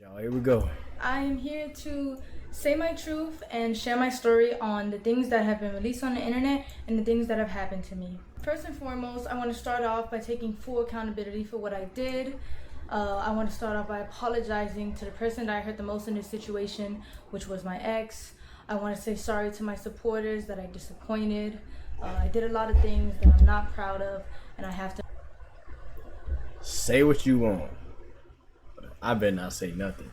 Y'all, here we go. I am here to say my truth and share my story on the things that have been released on the internet and the things that have happened to me. First and foremost, I want to start off by taking full accountability for what I did. I want to start off by apologizing to the person that I hurt the most in this situation, which was my ex. I want to say sorry to my supporters that I disappointed. I did a lot of things that I'm not proud of, and I have to Say what you want. I better not say nothing.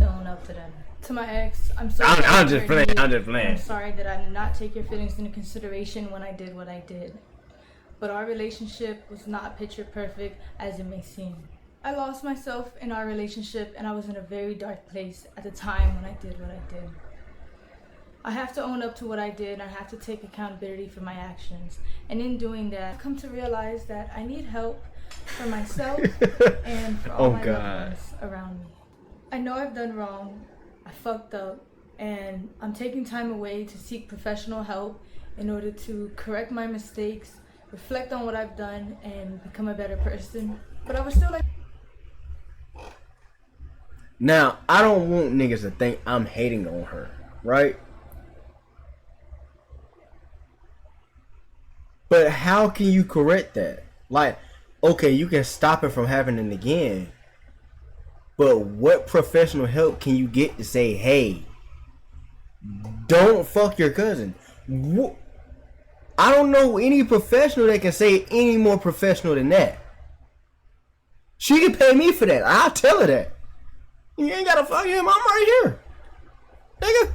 own up to them. To my ex, I'm sorry. I'm just playing. I'm sorry that I did not take your feelings into consideration when I did what I did. But our relationship was not picture perfect as it may seem. I lost myself in our relationship and I was in a very dark place at the time when I did what I did. I have to own up to what I did and I have to take accountability for my actions. And in doing that, I've come to realize that I need help for myself and for all my loved ones around me. I know I've done wrong, I fucked up, and I'm taking time away to seek professional help in order to correct my mistakes, reflect on what I've done, and become a better person. But I was still like... Now, I don't want niggas to think I'm hating on her, right? But how can you correct that? Like, okay, you can stop it from happening again. But what professional help can you get to say, hey, don't fuck your cousin? I don't know any professional that can say any more professional than that. She can pay me for that. I'll tell her that. You ain't gotta fuck him. I'm right here. Nigga.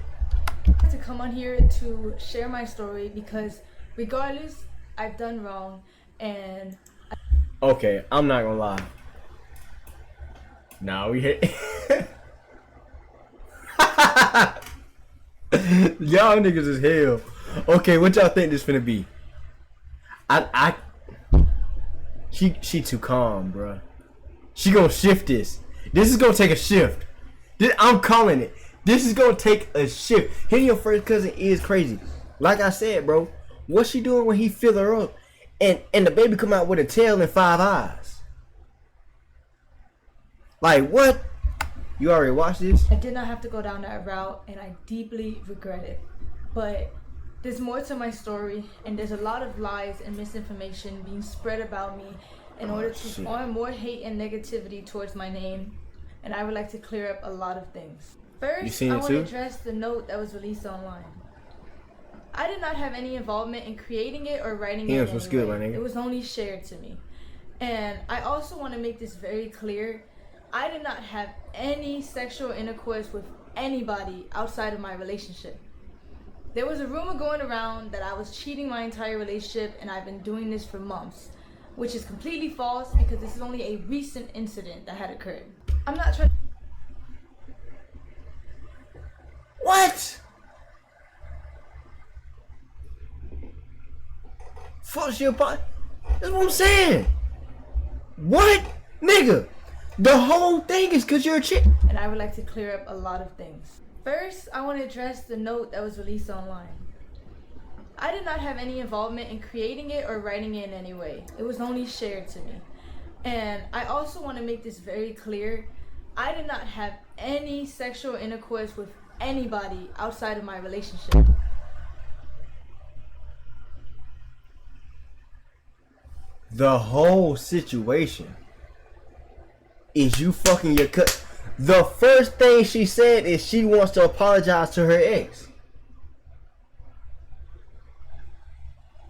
I had to come on here to share my story because regardless, I've done wrong and... Okay, I'm not gonna lie. Nah, we hit. Y'all niggas is hell. Okay, what y'all think this finna be? She too calm, bruh. She gonna shift this. This is gonna take a shift. I'm calling it. This is gonna take a shift. Hitting your first cousin is crazy. Like I said, bro. What's she doing when he fill her up? And the baby come out with a tail and 5 eyes. Like, what? You already watched this? I did not have to go down that route, and I deeply regret it. But there's more to my story, and there's a lot of lies and misinformation being spread about me in order to form more hate and negativity towards my name. And I would like to clear up a lot of things. First, I want to address the note that was released online. I did not have any involvement in creating it or writing it anyway. It was only shared to me. And I also want to make this very clear. I did not have any sexual intercourse with anybody outside of my relationship. There was a rumor going around that I was cheating my entire relationship and I've been doing this for months, which is completely false because this is only a recent incident that had occurred. I'm not trying... What? Fuck your body. That's what I'm saying. What? Nigga. The whole thing is because you're a chick. And I would like to clear up a lot of things. First, I want to address the note that was released online. I did not have any involvement in creating it or writing it in any way. It was only shared to me. And I also want to make this very clear. I did not have any sexual intercourse with anybody outside of my relationship. The whole situation is you fucking your cut. The first thing she said is she wants to apologize to her ex.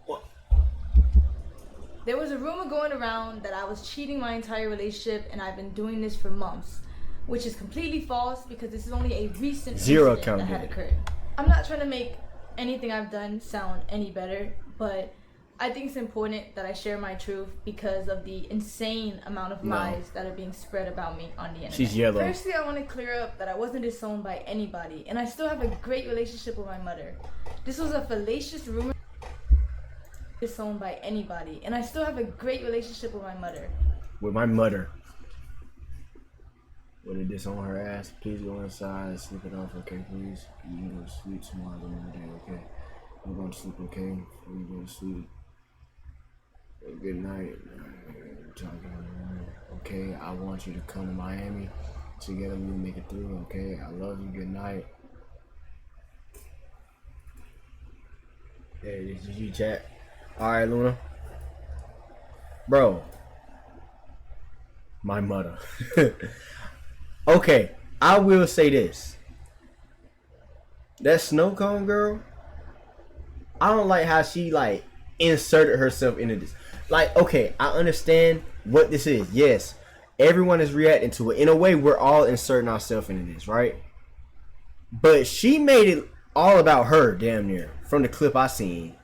What? There was a rumor going around that I was cheating my entire relationship and I've been doing this for months, which is completely false because this is only a recent incident that had occurred. I'm not trying to make anything I've done sound any better, but I think it's important that I share my truth because of the insane amount of lies that are being spread about me on the internet. She's yellow. Firstly, I want to clear up that I wasn't disowned by anybody, and I still have a great relationship with my mother. This was a fallacious rumor. Disowned by anybody, and I still have a great relationship with my mother. With my mother. Would it disown her ass? Please go inside, sleep it off, okay, please? You can go to sleep tomorrow, another day, okay? I'm going to sleep, okay? Before you go to sleep. Good night. Okay, I want you to come to Miami. Together we will make it through. Okay, I love you. Good night. Hey, this is you, chat. All right, Luna. Bro, my mother. Okay, I will say this. That snow cone girl, I don't like how she like inserted herself into this. Like, okay, I understand what this is. Yes, everyone is reacting to it. In a way, we're all inserting ourselves into this, right? But she made it all about her, damn near, from the clip I seen.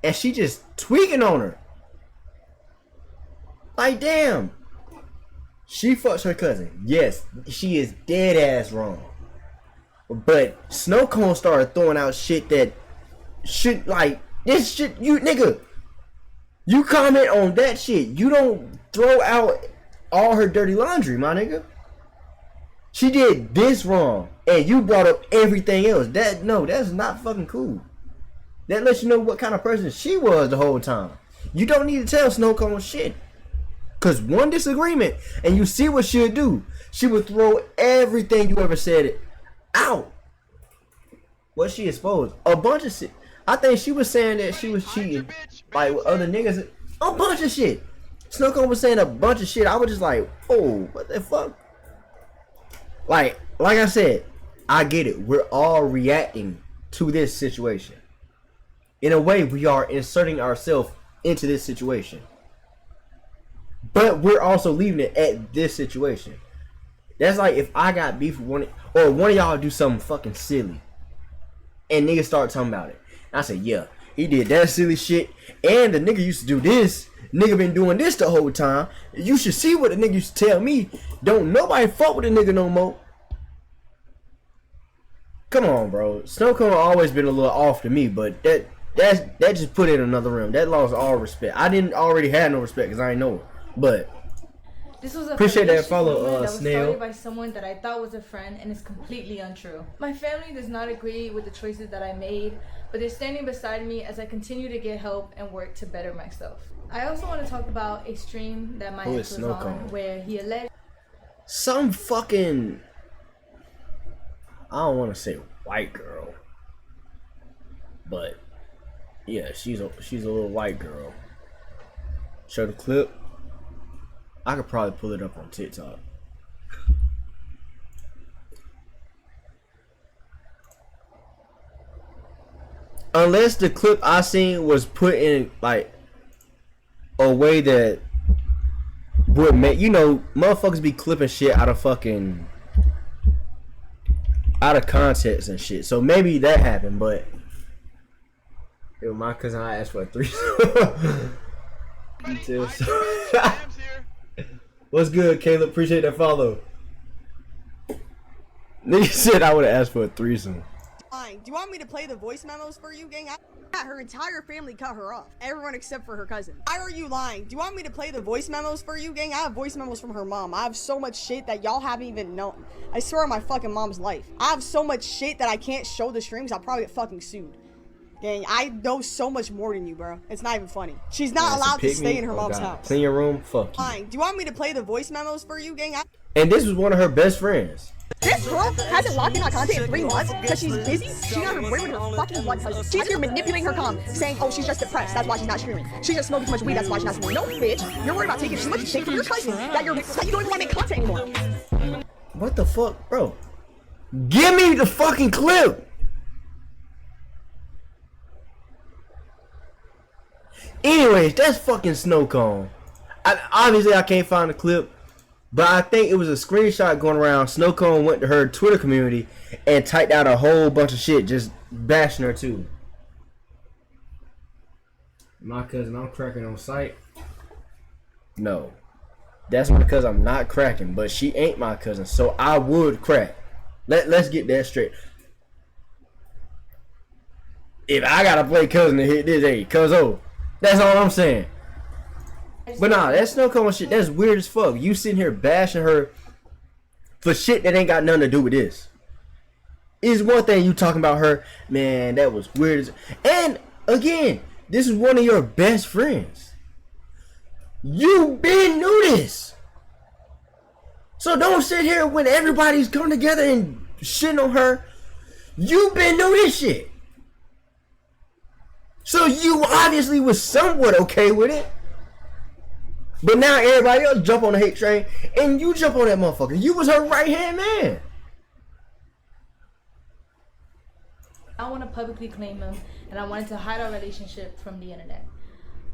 And she just tweaking on her. Like, damn. She fucks her cousin. Yes, she is dead ass wrong. But Snow Cone started throwing out shit that should, like, this shit, you nigga. You comment on that shit. You don't throw out all her dirty laundry, my nigga. She did this wrong, and you brought up everything else. That's not fucking cool. That lets you know what kind of person she was the whole time. You don't need to tell Snow Cone shit. Cause one disagreement, and you see what she'll do. She would throw everything you ever said out. What she exposed? A bunch of shit. I think she was saying that she was cheating, like with other niggas. A bunch of shit. Snow Cone was saying a bunch of shit. I was just like, oh, what the fuck? Like I said, I get it. We're all reacting to this situation. In a way, we are inserting ourselves into this situation. But we're also leaving it at this situation. That's like if I got beef with one of y'all do something fucking silly, and niggas start talking about it. And I say, yeah, he did that silly shit, and the nigga used to do this. Nigga been doing this the whole time. You should see what the nigga used to tell me. Don't nobody fuck with the nigga no more. Come on, bro. Snow Cone always been a little off to me, but that just put it in another realm. That lost all respect. I didn't already have no respect because I ain't know it. But this was a appreciate that follow, that was Snail. started by someone that I thought was a friend, and it's completely untrue. My family does not agree with the choices that I made, but they're standing beside me as I continue to get help and work to better myself. I also want to talk about a stream that my ex was on, where he alleged some fucking, I don't want to say white girl, but yeah, she's a little white girl. Show the clip. I could probably pull it up on TikTok. Unless the clip I seen was put in like a way that would make, you know, motherfuckers be clipping shit out of context and shit. So maybe that happened, but yo, my cousin, I asked for a threesome. Details. What's good, Caleb? Appreciate that follow. Nigga said I would have asked for a threesome. Do you want me to play the voice memos for you, gang? Her entire family cut her off. Everyone except for her cousin. Why are you lying? Do you want me to play the voice memos for you, gang? I have voice memos from her mom. I have so much shit that y'all haven't even known. I swear on my fucking mom's life. I have so much shit that I can't show the streams. I'll probably get fucking sued. Gang, I know so much more than you, bro. It's not even funny. She's not allowed to stay in her mom's house. Clean your room? Fuck you. Do you want me to play the voice memos for you, gang? And this was one of her best friends. This girl hasn't logged in on content in 3 months because she's busy. She's on her way with her fucking blood cousin. She's here manipulating her comm, saying, oh, she's just depressed. That's why she's not streaming. She just smoked too much weed. That's why she's not streaming. No, bitch. You're worried about taking too much shit from your cousin that you don't even want to make content anymore. What the fuck, bro? Give me the fucking clip. Anyways, that's fucking Snow Cone. Obviously, I can't find the clip, but I think it was a screenshot going around. Snow Cone went to her Twitter community and typed out a whole bunch of shit, just bashing her too. My cousin, I'm cracking on sight. No, that's because I'm not cracking, but she ain't my cousin, so I would crack. Let's get that straight. If I gotta play cousin to hit this, hey, cuz-o. That's all I'm saying. But nah, that Snow Cone shit, that's weird as fuck. You sitting here bashing her for shit that ain't got nothing to do with this. It's one thing you talking about her, man, that was weird as. And again, this is one of your best friends. You been knew this. So don't sit here when everybody's come together and shitting on her. You been knew this shit. So you obviously was somewhat okay with it. But now everybody else jump on the hate train and you jump on that motherfucker. You was her right hand man. I want to publicly claim him, and I wanted to hide our relationship from the internet.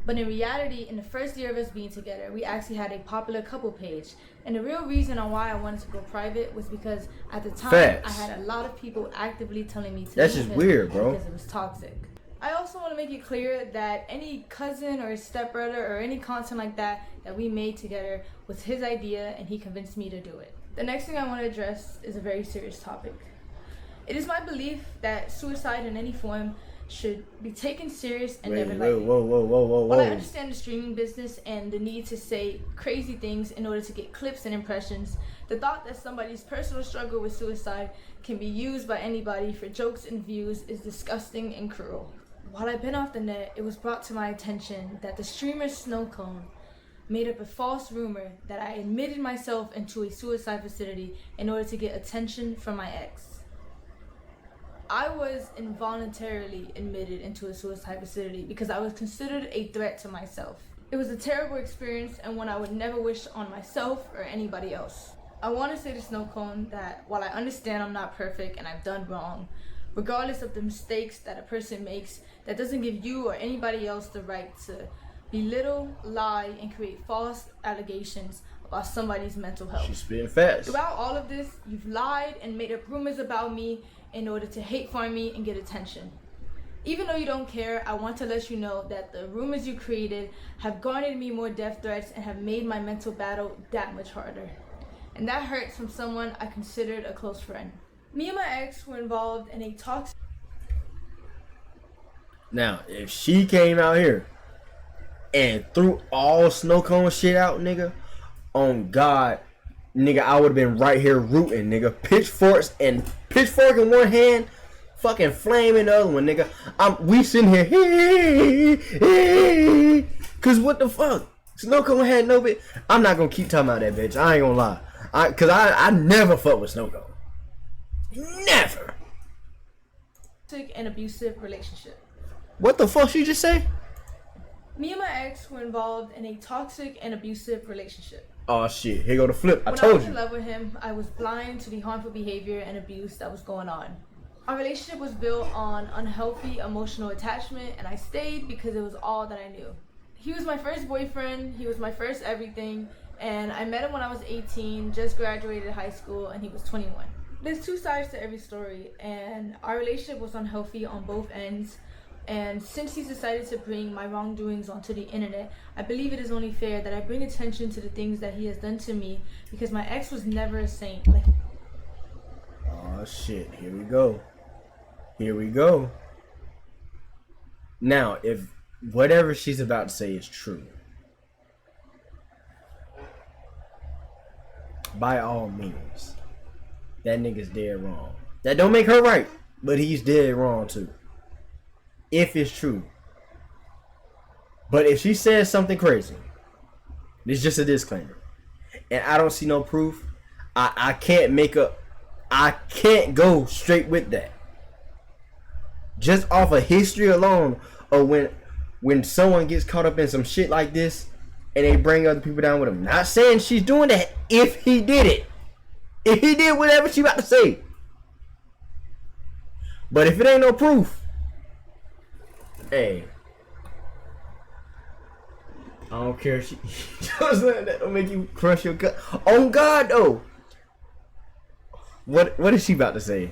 But in reality, in the first year of us being together, we actually had a popular couple page. And the real reason on why I wanted to go private was because at the time, Facts. I had a lot of people actively telling me to That's leave just him weird, bro. because it was toxic. I also want to make it clear that any cousin or stepbrother or any content like that we made together was his idea, and he convinced me to do it. The next thing I want to address is a very serious topic. It is my belief that suicide in any form should be taken serious and never lightly. Whoa. While I understand the streaming business and the need to say crazy things in order to get clips and impressions, the thought that somebody's personal struggle with suicide can be used by anybody for jokes and views is disgusting and cruel. While I've been off the net, it was brought to my attention that the streamer Snowcone made up a false rumor that I admitted myself into a suicide facility in order to get attention from my ex. I was involuntarily admitted into a suicide facility because I was considered a threat to myself. It was a terrible experience and one I would never wish on myself or anybody else. I want to say to Snowcone that while I understand I'm not perfect and I've done wrong, regardless of the mistakes that a person makes, that doesn't give you or anybody else the right to belittle, lie, and create false allegations about somebody's mental health. She's spitting fast. Throughout all of this, you've lied and made up rumors about me in order to hate farm me and get attention. Even though you don't care, I want to let you know that the rumors you created have garnered me more death threats and have made my mental battle that much harder. And that hurts from someone I considered a close friend. Me and my ex were involved in a toxic... Now, if she came out here and threw all Snowcone shit out, nigga, on God, nigga, I would have been right here rooting, nigga. Pitchfork in one hand, fucking flame in the other one, nigga. We sitting here, cause what the fuck? Snowcone had no bit. I'm not gonna keep talking about that bitch. I ain't gonna lie. Cause I never fuck with Snowcone. Never. toxic and abusive relationship. What the fuck she just say? Me and my ex were involved in a toxic and abusive relationship. Oh shit, here go the flip. I When I told was you. in love with him, I was blind to the harmful behavior and abuse that was going on. Our relationship was built on unhealthy emotional attachment, and I stayed because it was all that I knew. He was my first boyfriend, he was my first everything, and I met him when I was 18, just graduated high school, and he was 21. There's two sides to every story, and our relationship was unhealthy on both ends. And since he's decided to bring my wrongdoings onto the internet, I believe it is only fair that I bring attention to the things that he has done to me, because my ex was never a saint. Oh shit, here we go. Here we go. Now, if whatever she's about to say is true, by all means, that nigga's dead wrong. That don't make her right, but he's dead wrong too. If it's true. But if she says something crazy, it's just a disclaimer, and I don't see no proof, I can't go straight with that. Just off of history alone, or when someone gets caught up in some shit like this and they bring other people down with them. Not saying she's doing that. If he did it, if he did whatever she about to say, but if it ain't no proof, hey, I don't care if she just let that don't make you crush your gut. On God though. What is she about to say?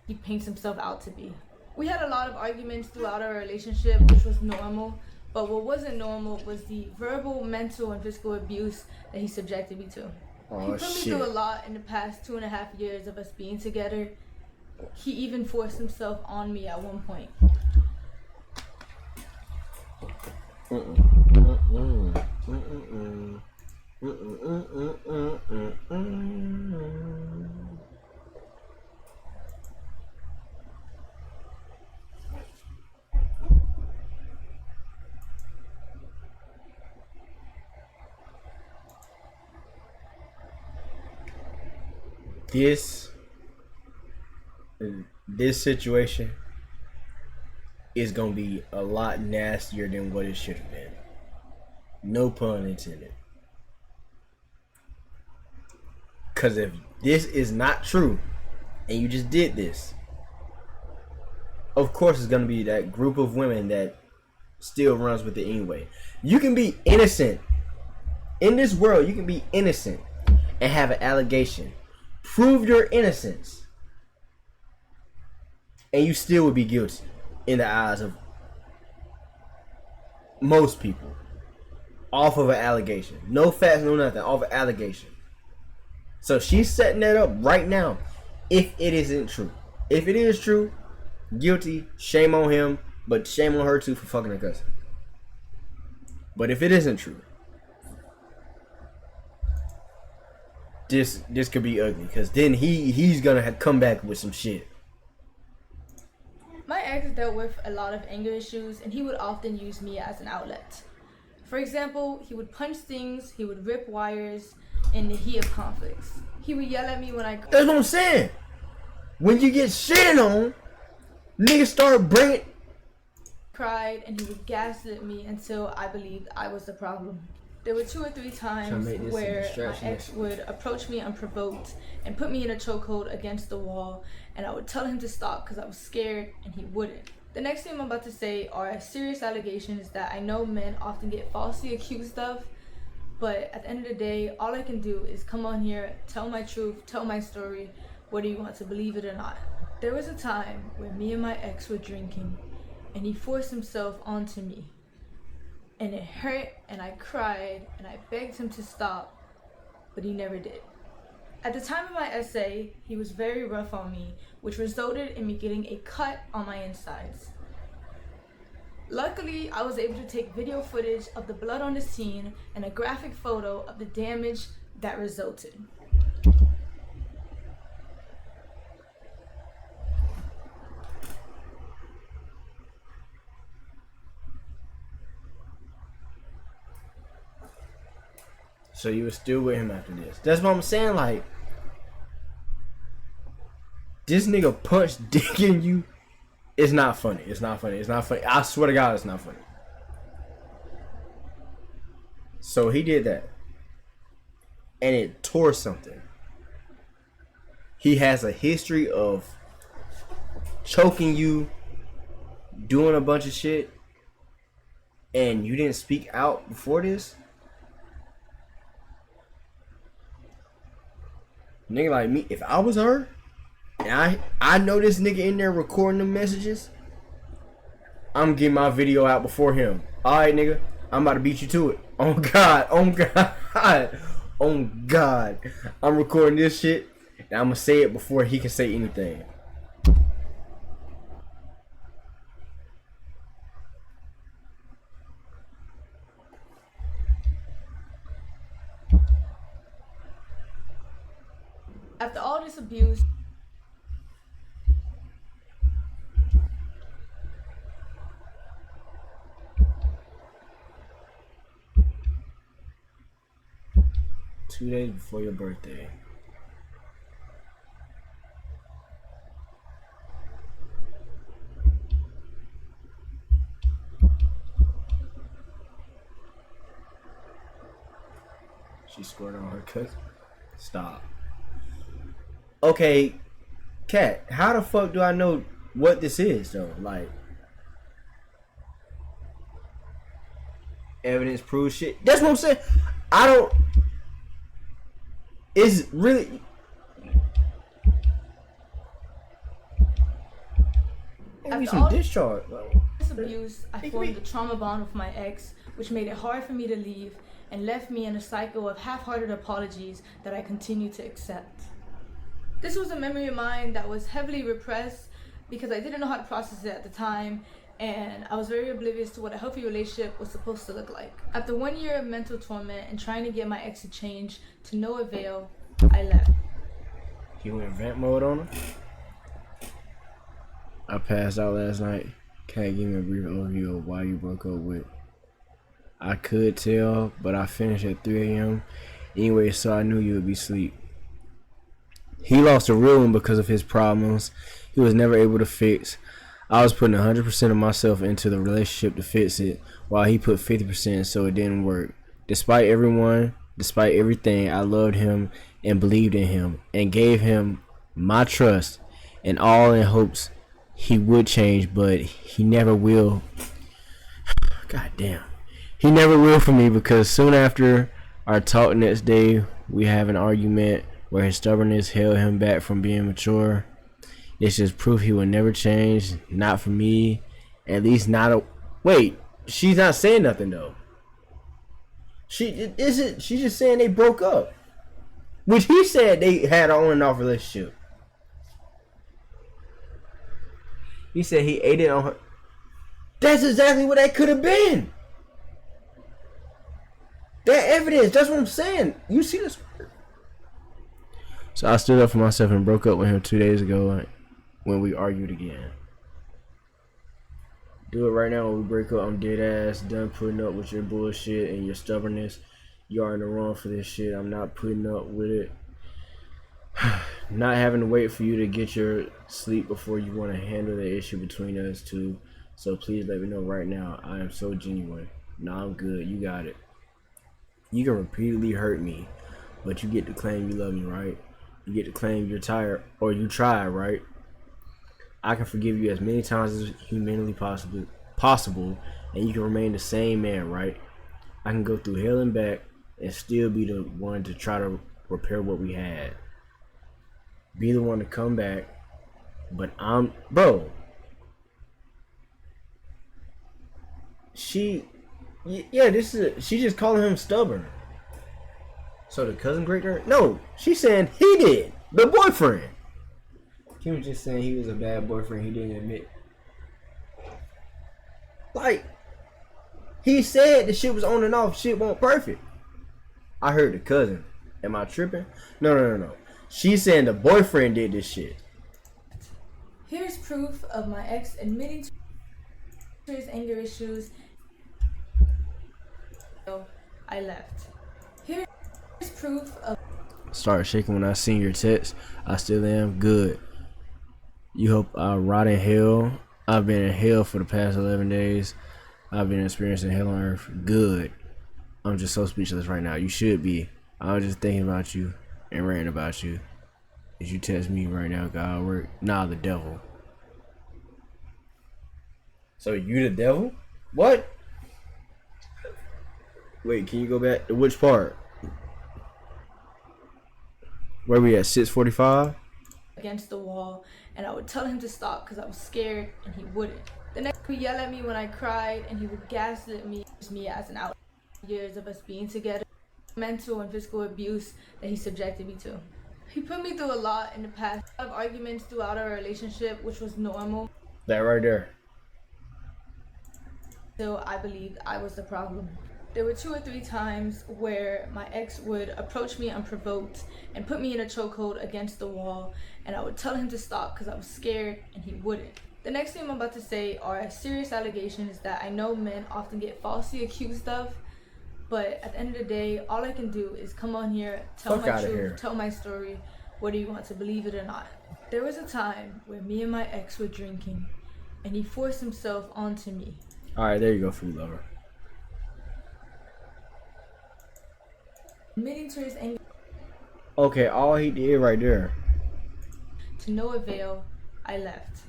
He paints himself out to be. We had a lot of arguments throughout our relationship, which was normal. But what wasn't normal was the verbal, mental, and physical abuse that he subjected me to. Oh, he put me through a lot in the past 2.5 years of us being together. He even forced himself on me at one point. this situation is gonna be a lot nastier than what it should have been. No pun intended. Cause if this is not true and you just did this, of course it's gonna be that group of women that still runs with it anyway. You can be innocent. In this world, you can be innocent and have an allegation. Prove your innocence. And you still would be guilty in the eyes of most people. Off of an allegation. No facts, no nothing. Off of an allegation. So she's setting that up right now. If it isn't true. If it is true, guilty, shame on him. But shame on her too for fucking her cousin. But if it isn't true, this could be ugly. Because then he's gonna come back with some shit. My ex dealt with a lot of anger issues, and he would often use me as an outlet. For example, he would punch things, he would rip wires in the heat of conflicts. He would yell at me when I... That's what I'm saying. When you get shitted on, niggas start bringing... cried, and he would gaslit me until I believed I was the problem. There were 2 or 3 times where my ex would approach me unprovoked and put me in a chokehold against the wall, and I would tell him to stop because I was scared, and he wouldn't. The next thing I'm about to say are serious allegations that I know men often get falsely accused of, but at the end of the day, all I can do is come on here, tell my truth, tell my story, whether you want to believe it or not. There was a time where me and my ex were drinking, and he forced himself onto me. And it hurt, and I cried, and I begged him to stop, but he never did. At the time of my essay, he was very rough on me, which resulted in me getting a cut on my insides. Luckily, I was able to take video footage of the blood on the scene and a graphic photo of the damage that resulted. So you were still with him after this. That's what I'm saying, like, this nigga punched dick in you. It's not funny. It's not funny. It's not funny. I swear to God, it's not funny. So he did that. And it tore something. He has a history of choking you, doing a bunch of shit, and you didn't speak out before this? Nigga like me, if I was her, and I know this nigga in there recording the messages, I'm getting my video out before him. Alright, nigga, I'm about to beat you to it. Oh God, oh God, oh God. I'm recording this shit, and I'm gonna say it before he can say anything. After all this abuse, Two days before your birthday. She scored on her cousin. Stop. Okay, Kat, how the fuck do I know what this is though? Like, evidence proves shit. That's what I'm saying. I don't. Is really. Maybe some discharge. This abuse, I formed a trauma bond with my ex, which made it hard for me to leave and left me in a cycle of half-hearted apologies that I continue to accept. This was a memory of mine that was heavily repressed because I didn't know how to process it at the time, and I was very oblivious to what a healthy relationship was supposed to look like. After 1 year of mental torment and trying to get my ex to change to no avail, I left. You went vent mode on her? I passed out last night. Can't give me a brief overview of why you broke up with. I could tell, but I finished at 3 a.m. anyway, so I knew you would be asleep. He lost a real one because of his problems he was never able to fix. I was putting 100% of myself into the relationship to fix it, while he put 50% so it didn't work. Despite everyone, despite everything, I loved him and believed in him and gave him my trust and all in hopes he would change, but he never will. God damn. He never will for me, because soon after our talk next day, we have an argument where his stubbornness held him back from being mature. It's just proof he will never change. Not for me. At least not a... Wait, she's not saying nothing though. She's just saying they broke up. Which he said they had an on and off relationship. He said he ate it on her. That's exactly what that could have been. That evidence, that's what I'm saying. You see this? So I stood up for myself and broke up with him 2 days ago when we argued again. Do it right now when we break up. I'm dead ass done putting up with your bullshit and your stubbornness. You are in the wrong for this shit. I'm not putting up with it. Not having to wait for you to get your sleep before you want to handle the issue between us two. So please let me know right now. I am so genuine. Nah, I'm good. You got it. You can repeatedly hurt me, but you get to claim you love me, right? You get to claim you're tired, or you try, right? I can forgive you as many times as humanly possible, and you can remain the same man, right? I can go through hell and back and still be the one to try to repair what we had. Be the one to come back, but bro. She just calling him stubborn. So the cousin great her? No, she's saying he did. The boyfriend. Kim was just saying he was a bad boyfriend. He didn't admit. Like, he said the shit was on and off. Shit wasn't perfect. I heard the cousin. Am I tripping? No. She's saying the boyfriend did this shit. Here's proof of my ex admitting to his anger issues. So I left. Here's proof of... Started shaking when I seen your text. I still am. Good. You hope I rot in hell. I've been in hell for the past 11 days. I've been experiencing hell on earth. Good. I'm just so speechless right now. You should be. I was just thinking about you and ranting about you. If you text me right now, God work. Nah, the devil. So you the devil? What? Wait, can you go back to which part? Where we at? 6:45? Against the wall, and I would tell him to stop because I was scared, and he wouldn't. The next he would yell at me when I cried, and he would gaslight me as an out. Years of us being together, mental and physical abuse that he subjected me to. He put me through a lot in the past. A lot of arguments throughout our relationship, which was normal. That right there. So I believed I was the problem. There were 2 or 3 times where my ex would approach me unprovoked and put me in a chokehold against the wall, and I would tell him to stop because I was scared, and he wouldn't. The next thing I'm about to say are serious allegations that I know men often get falsely accused of, but at the end of the day, all I can do is come on here, tell my truth, tell my story, whether you want to believe it or not. There was a time where me and my ex were drinking, and he forced himself onto me. Alright, there you go, food lover. Admitting to his anger. Okay, all he did right there. To no avail, I left.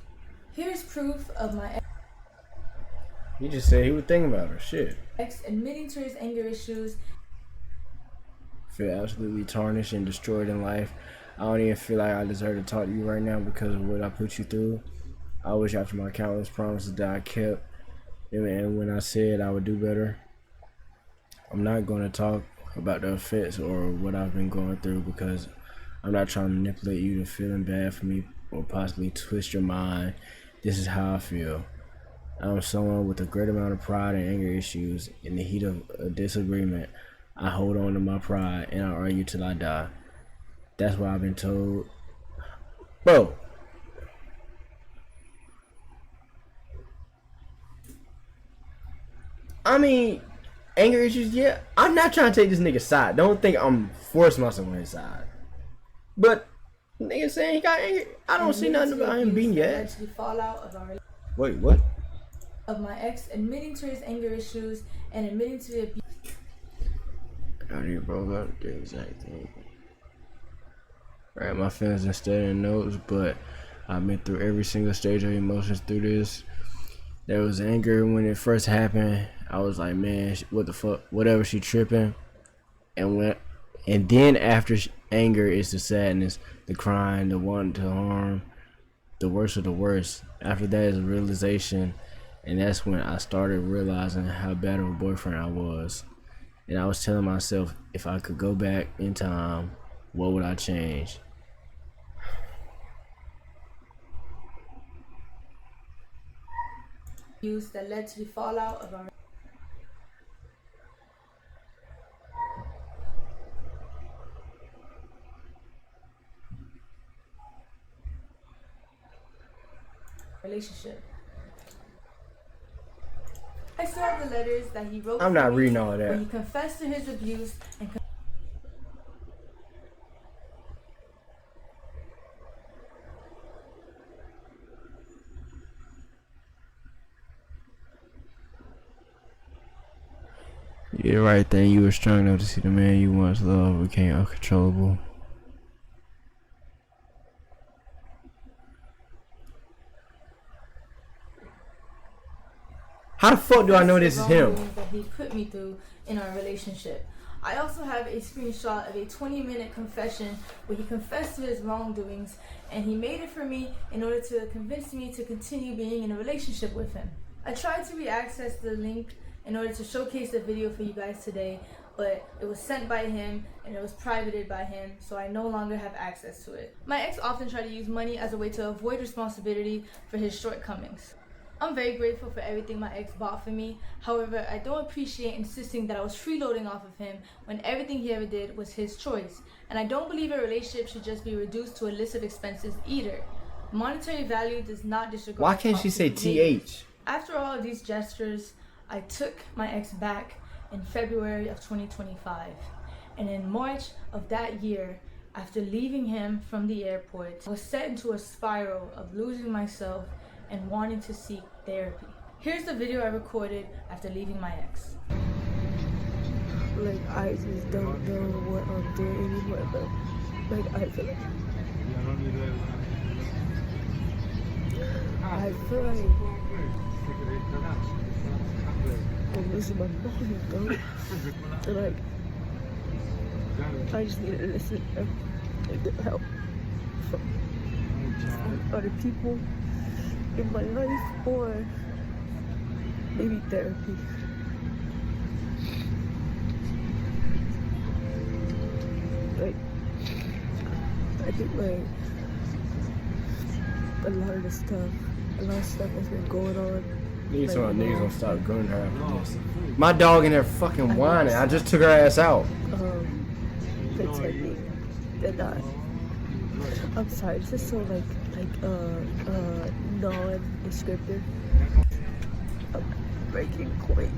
Here's proof of my ex. He just said he was thinking about her. Shit. Ex admitting to his anger issues. Feel absolutely tarnished and destroyed in life. I don't even feel like I deserve to talk to you right now because of what I put you through. I wish after my countless promises that I kept, and when I said I would do better, I'm not going to talk about the effects or what I've been going through because I'm not trying to manipulate you to feeling bad for me or possibly twist your mind. This is how I feel. I'm someone with a great amount of pride and anger issues. In the heat of a disagreement, I hold on to my pride and I argue till I die. That's what I've been told. Bro. I mean, anger issues, yeah. I'm not trying to take this nigga's side. Don't think I'm forcing myself on his side. But Nigga saying he got angry. I don't see nothing about him beating your ass. The fallout of our Wait, what? of my ex admitting to his anger issues and admitting to the abuse. I already broke up the exact thing. Right, my feelings instead in notes, but I've been through every single stage of emotions through this. There was anger when it first happened. I was like, man, what the fuck, whatever, she tripping. And then after anger is the sadness, the crying, the wanting to harm, the worst of the worst. After that is a realization, and that's when I started realizing how bad of a boyfriend I was. And I was telling myself, if I could go back in time, what would I change? That led to the fallout of our relationship. I still have the letters that he wrote. I'm not reading all of that. Where he confessed to his abuse and You did the right thing. You were strong enough to see the man you once loved became uncontrollable. How the fuck do I know this is him? That he put me through in our relationship. I also have a screenshot of a 20-minute confession where he confessed to his wrongdoings, and he made it for me in order to convince me to continue being in a relationship with him. I tried to re-access the link in order to showcase the video for you guys today, but it was sent by him and it was privated by him, so I no longer have access to it. My ex often tried to use money as a way to avoid responsibility for his shortcomings. I'm very grateful for everything my ex bought for me. However, I don't appreciate insisting that I was freeloading off of him when everything he ever did was his choice. And I don't believe a relationship should just be reduced to a list of expenses either. Monetary value does not disregard. Why can't she say TH? After all of these gestures, I took my ex back in February of 2025. And in March of that year, after leaving him from the airport, I was set into a spiral of losing myself and wanting to seek therapy. Here's the video I recorded after leaving my ex. Like, I just don't know what I'm doing anymore, but I feel like I'm losing my mind, though. And like, I just need to listen and get help from other people in my life, or maybe therapy. Like, I think like a lot of stuff has been going on. Niggas gonna stop gunning her after this. My dog in there fucking whining. I just took her ass out. Pretending that I'm sorry, this is so like non-descriptive. I'm breaking point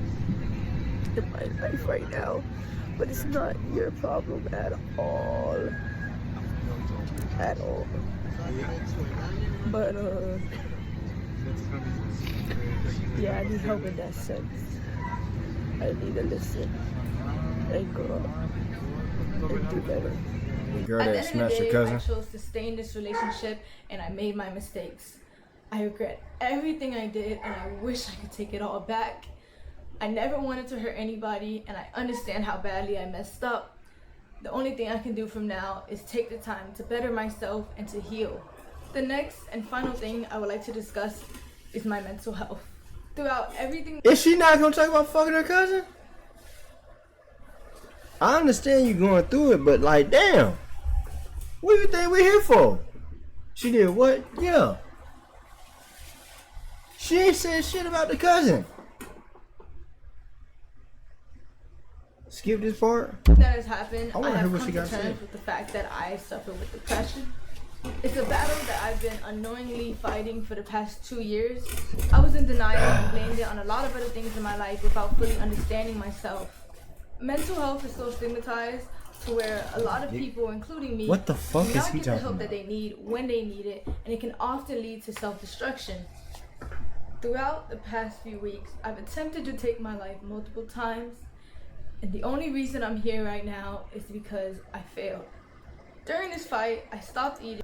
in my life right now, but it's not your problem at all. At all. But yeah, I need help in that sense. I need to listen and grow up and do better. The girl that At the end of smashed the your day, cousin. I chose to stay in this relationship and I made my mistakes. I regret everything I did and I wish I could take it all back. I never wanted to hurt anybody and I understand how badly I messed up. The only thing I can do from now is take the time to better myself and to heal. The next and final thing I would like to discuss is my mental health. Throughout everything. Is she not gonna talk about fucking her cousin? I understand you going through it, but like, damn. What do you think we're here for? She did what? Yeah. She ain't said shit about the cousin. Skip this part. That has happened, I I wanna have hear what come she to got to say. terms with the fact that I suffer with depression. It's a battle that I've been unknowingly fighting for the past 2 years. I was in denial and blamed it on a lot of other things in my life without fully understanding myself. Mental health is so stigmatized, to where a lot of people, including me, What the fuck do is not he get the talking help about? that they need when they need it, and it can often lead to self-destruction. Throughout the past few weeks, I've attempted to take my life multiple times, and the only reason I'm here right now is because I failed. During this fight, I stopped eating.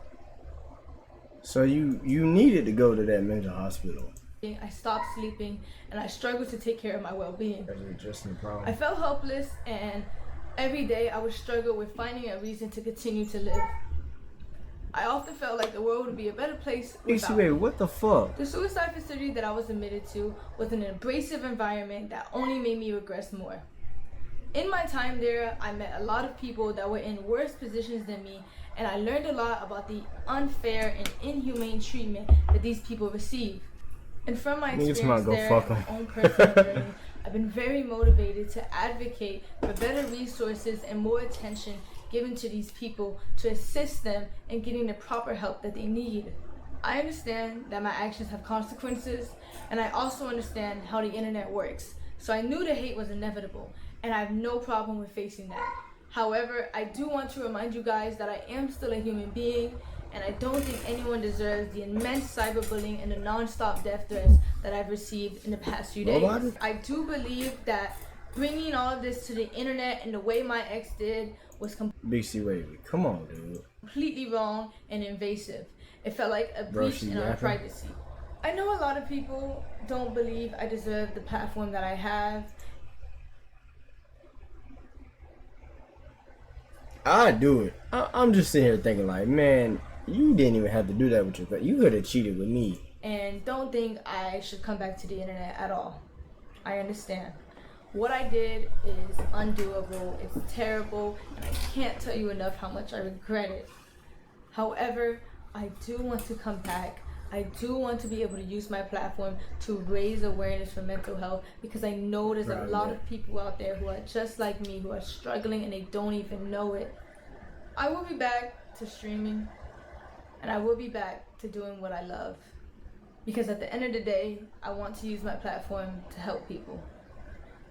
So you needed to go to that mental hospital. I stopped sleeping, and I struggled to take care of my well-being. That's just the problem. I felt helpless, and every day I would struggle with finding a reason to continue to live. I often felt like the world would be a better place without baby, me. what the fuck? The suicide facility that I was admitted to was an abrasive environment that only made me regress more. In my time there, I met a lot of people that were in worse positions than me, and I learned a lot about the unfair and inhumane treatment that these people receive. And from my experience there and my own personal journey, I've been very motivated to advocate for better resources and more attention given to these people to assist them in getting the proper help that they need. I understand that my actions have consequences, and I also understand how the internet works. So I knew the hate was inevitable, and I have no problem with facing that. However, I do want to remind you guys that I am still a human being, and I don't think anyone deserves the immense cyberbullying and the non-stop death threats that I've received in the past few days. I do believe that bringing all of this to the internet and the way my ex did was BC Wavy, come on, dude. Completely wrong and invasive. It felt like a breach in our privacy. I know a lot of people don't believe I deserve the platform that I have. I do it. I'm just sitting here thinking like, man, you didn't even have to do that with your. You could have cheated with me. And don't think I should come back to the internet at all. I understand. What I did is undoable. It's terrible, and I can't tell you enough how much I regret it. However, I do want to come back. I do want to be able to use my platform to raise awareness for mental health, because I know there's a lot of people out there who are just like me, who are struggling and they don't even know it. I will be back to streaming, and I will be back to doing what I love, because at the end of the day, I want to use my platform to help people.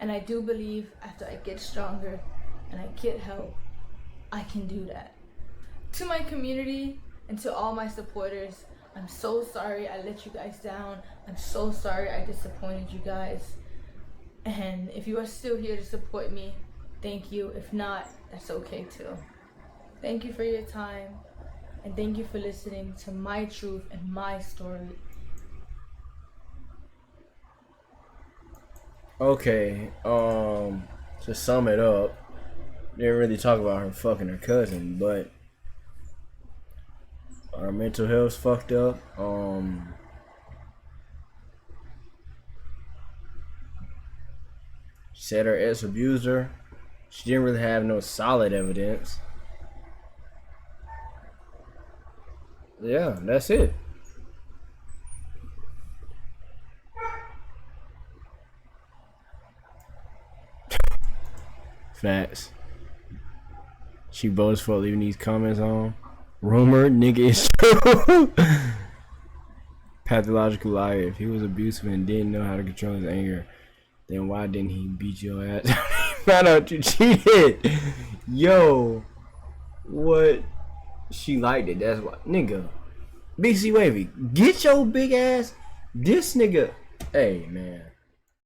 And I do believe after I get stronger and I get help, I can do that. To my community and to all my supporters, I'm so sorry I let you guys down. I'm so sorry I disappointed you guys. And if you are still here to support me, thank you. If not, that's okay too. Thank you for your time, and thank you for listening to my truth and my story. Okay, to sum it up, didn't really talk about her fucking her cousin, but her mental health's fucked up. Said her ex abused her. She didn't really have no solid evidence. Yeah, that's it. Facts. She boasts for leaving these comments on. Rumor, nigga, is true. Pathological liar. If he was abusive and didn't know how to control his anger, then why didn't he beat your ass? Found out you cheated. Yo, what? She liked it. That's why, nigga. BC Wavy, get your big ass. This nigga. Hey, man.